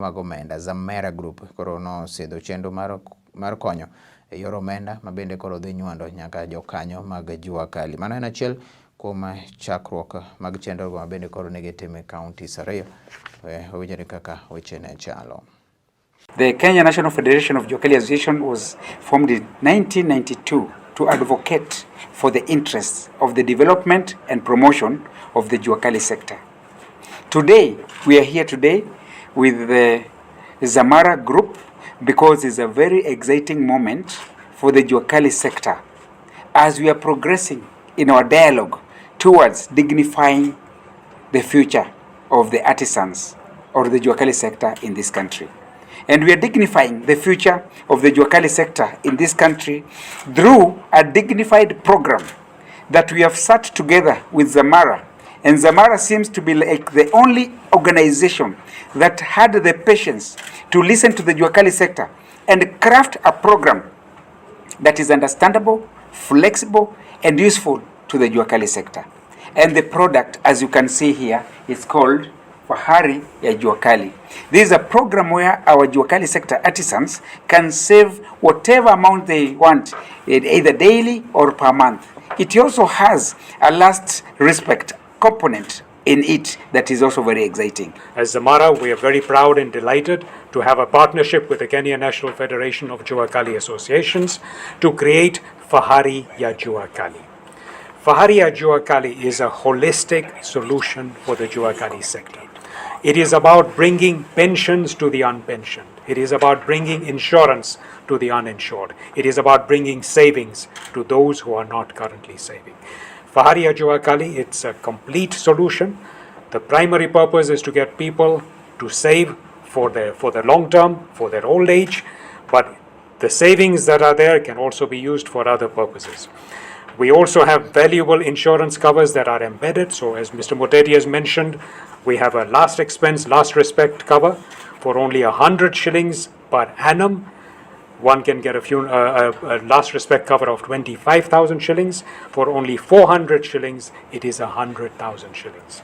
mag omenda. Zamara Group koro nosidho chenro mar konyo e yor omenda ma bende koro dhi nywando nyaka jokanyo mag Jua Kali. Mano en achiel kuom chakruok mag chenro ma bende koro ne gitime counties ariyo. Owinjore kaka weche ne chalo. The Kenya National Federation of Jua Kali Association was formed in 1992 to advocate for the interests of the development and promotion of the Jua Kali sector. Today, we are here today with the Zamara Group because it's a very exciting moment for the Jua Kali sector as we are progressing in our dialogue towards dignifying the future of the artisans or the Jua Kali sector in this country. And we are dignifying the future of the Jua Kali sector in this country through a dignified program that we have sat together with Zamara. And Zamara seems to be like the only organization that had the patience to listen to the Jua Kali sector and craft a program that is understandable, flexible, and useful to the Jua Kali sector. And the product, as you can see here, is called Fahari ya Jua Kali. This is a program where our Jua Kali sector artisans can save whatever amount they want, either daily or per month. It also has a last respect component in it that is also very exciting. As Zamara, we are very proud and delighted to have a partnership with the Kenya National Federation of Jua Kali Associations to create Fahari ya Jua Kali. Fahari ya Jua Kali is a holistic solution for the Jua Kali sector. It is about bringing pensions to the unpensioned. It is about bringing insurance to the uninsured. It is about bringing savings to those who are not currently saving. Fahari ya Jua Kali, it's a complete solution. The primary purpose is to get people to save for the long term, for their old age, but the savings that are there can also be used for other purposes. We also have valuable insurance covers that are embedded. So as Mr. Moteti has mentioned, we have a last expense, last respect cover for only 100 shillings per annum. One can get a last respect cover of 25,000 shillings. For only 400 shillings, it is 100,000 shillings.